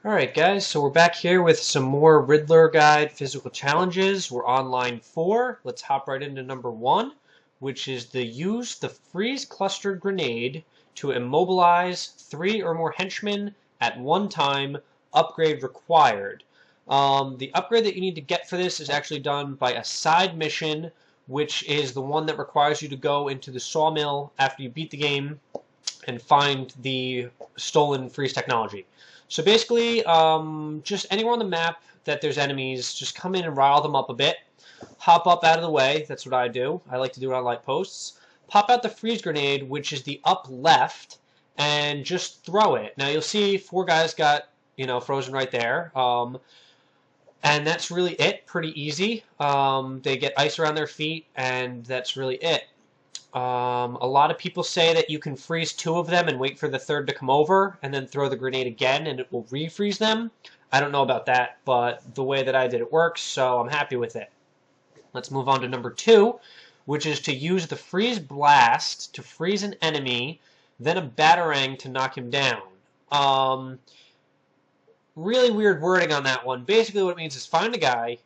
Alright guys, so we're back here with some more Riddler Guide physical challenges. We're on line 4. Let's hop right into number 1, which is use the freeze clustered grenade to immobilize 3 or more henchmen at one time. Upgrade required. The upgrade that you need to get for this is actually done by a side mission, which is the one that requires you to go into the sawmill after you beat the game and find the stolen freeze technology. So basically, just anywhere on the map that there's enemies, just come in and rile them up a bit. Hop up out of the way. That's what I do. I like to do it on light posts. Pop out the freeze grenade, which is the up left, and just throw it. Now you'll see 4 guys got, frozen right there. And that's really it. Pretty easy. They get ice around their feet, and that's really it. A lot of people say that you can freeze 2 of them and wait for the 3rd to come over and then throw the grenade again and it will refreeze them. I don't know about that, but the way that I did it works, so I'm happy with it. Let's move on to number 2, which is to use the freeze blast to freeze an enemy, then a batarang to knock him down. Really weird wording on that one. Basically what it means is find a guy,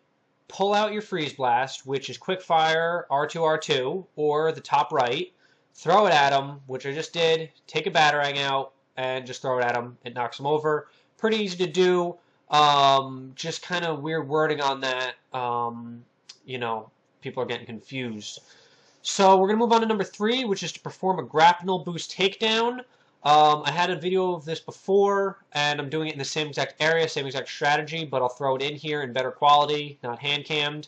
pull out your freeze blast, which is quick fire R2 R2, or the top right, throw it at him, which I just did, take a batarang out, and just throw it at him. It knocks him over. Pretty easy to do. Just kind of weird wording on that. People are getting confused. So we're going to move on to number 3, which is to perform a Grapnel Boost takedown. I had a video of this before, and I'm doing it in the same exact area, same exact strategy, but I'll throw it in here in better quality, not hand-cammed.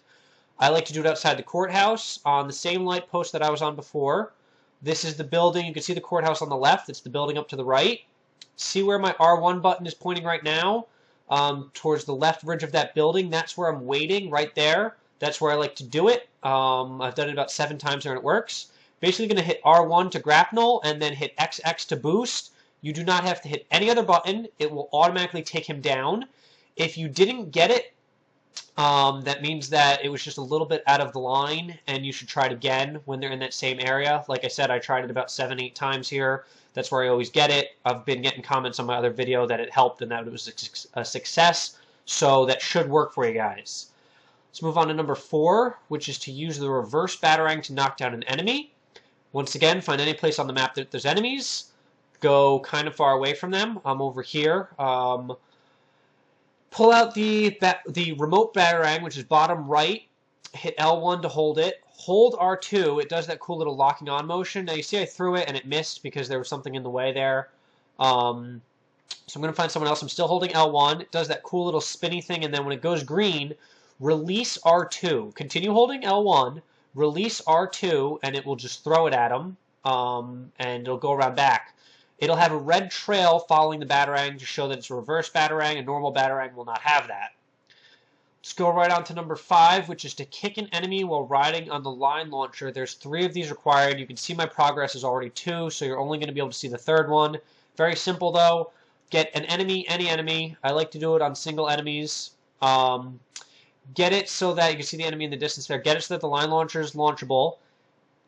I like to do it outside the courthouse on the same light post that I was on before. This is the building. You can see the courthouse on the left. It's the building up to the right. See where my R1 button is pointing right now? Towards the left ridge of that building. That's where I'm waiting, right there. That's where I like to do it. I've done it about 7 times there, and it works. Basically going to hit R1 to grapnel and then hit XX to boost. You do not have to hit any other button. It will automatically take him down. If you didn't get it, that means that it was just a little bit out of the line, and you should try it again when they're in that same area. Like I said, I tried it about 7, 8 times here. That's where I always get it. I've been getting comments on my other video that it helped and that it was a success, so that should work for you guys. Let's move on to number 4, which is to use the Reverse Batarang to knock down an enemy. Once again, find any place on the map that there's enemies. Go kind of far away from them. I'm over here. Pull out the Remote Batarang, which is bottom right. Hit L1 to hold it. Hold R2. It does that cool little locking on motion. Now you see I threw it and it missed because there was something in the way there. So I'm going to find someone else. I'm still holding L1. It does that cool little spinny thing, and then when it goes green, release R2. Continue holding L1. Release R2, and it will just throw it at him, and it'll go around back. It'll have a red trail following the batarang to show that it's a reverse batarang. A normal batarang will not have that. Let's go right on to number 5, which is to kick an enemy while riding on the line launcher. There's 3 of these required. You can see my progress is already 2, so you're only going to be able to see the 3rd one. Very simple, though. Get an enemy, any enemy. I like to do it on single enemies. Get it so that you can see the enemy in the distance there. Get it so that the line launcher is launchable.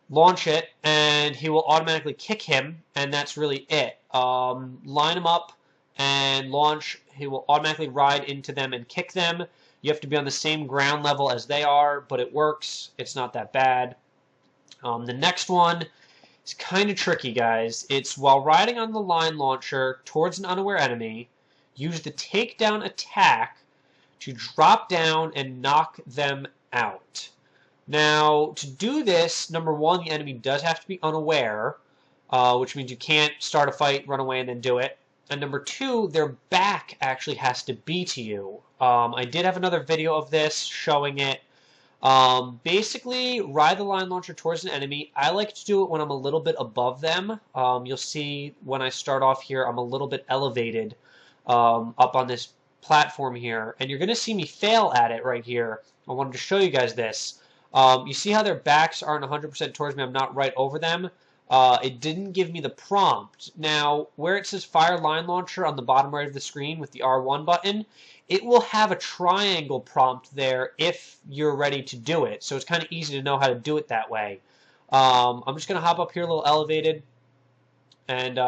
Launch it, and he will automatically kick him, and that's really it. Line him up and launch. He will automatically ride into them and kick them. You have to be on the same ground level as they are, but it works. It's not that bad. The next one is kind of tricky, guys. It's while riding on the line launcher towards an unaware enemy, use the takedown attack to drop down and knock them out. Now, to do this, number 1, the enemy does have to be unaware, which means you can't start a fight, run away, and then do it. And number 2, their back actually has to be to you. I did have another video of this showing it. Basically, ride the line launcher towards an enemy. I like to do it when I'm a little bit above them. You'll see when I start off here, I'm a little bit elevated up on this platform here, and you're going to see me fail at it right here. I wanted to show you guys this. You see how their backs aren't 100% towards me? I'm not right over them. It didn't give me the prompt. Now, where it says Fire Line Launcher on the bottom right of the screen with the R1 button, it will have a triangle prompt there if you're ready to do it. So it's kind of easy to know how to do it that way. I'm just going to hop up here a little elevated, and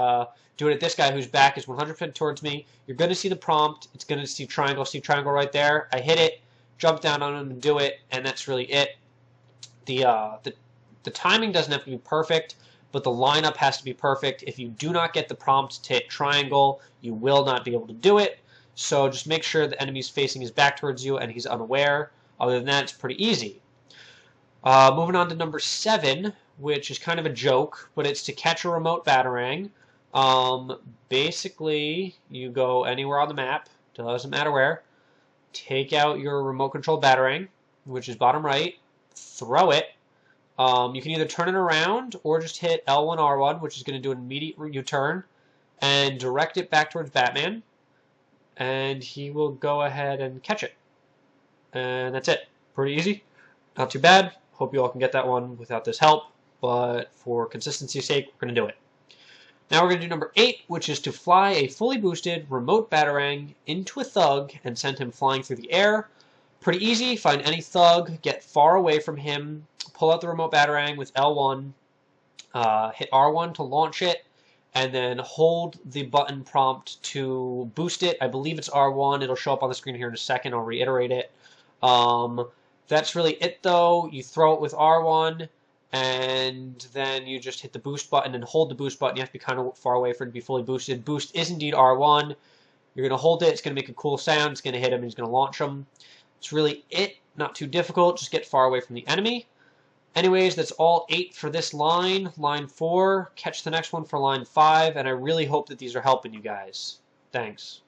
do it at this guy whose back is 100% towards me. You're going to see the prompt. It's going to see triangle right there. I hit it, jump down on him and do it, and that's really it. The timing doesn't have to be perfect, but the lineup has to be perfect. If you do not get the prompt to hit triangle, you will not be able to do it. So just make sure the enemy's facing his back towards you and he's unaware. Other than that, it's pretty easy. Moving on to number 7, which is kind of a joke, but it's to catch a remote batarang. Basically, you go anywhere on the map, doesn't matter where, take out your remote control batarang, which is bottom right, throw it. You can either turn it around or just hit L1, R1, which is going to do an immediate U-turn, and direct it back towards Batman, and he will go ahead and catch it. And that's it. Pretty easy. Not too bad. Hope you all can get that one without this help, but for consistency's sake, we're going to do it. Now we're going to do number 8, which is to fly a fully boosted remote batarang into a thug and send him flying through the air. Pretty easy. Find any thug, get far away from him, pull out the remote batarang with L1, hit R1 to launch it, and then hold the button prompt to boost it. I believe it's R1. It'll show up on the screen here in a second. I'll reiterate it. That's really it, though. You throw it with R1, and then you just hit the boost button and hold the boost button. You have to be kind of far away for it to be fully boosted. Boost is indeed R1. You're going to hold it. It's going to make a cool sound. It's going to hit him, and he's going to launch him. It's really it. Not too difficult. Just get far away from the enemy. Anyways, that's all 8 for this line. Line 4. Catch the next one for line 5, and I really hope that these are helping you guys. Thanks.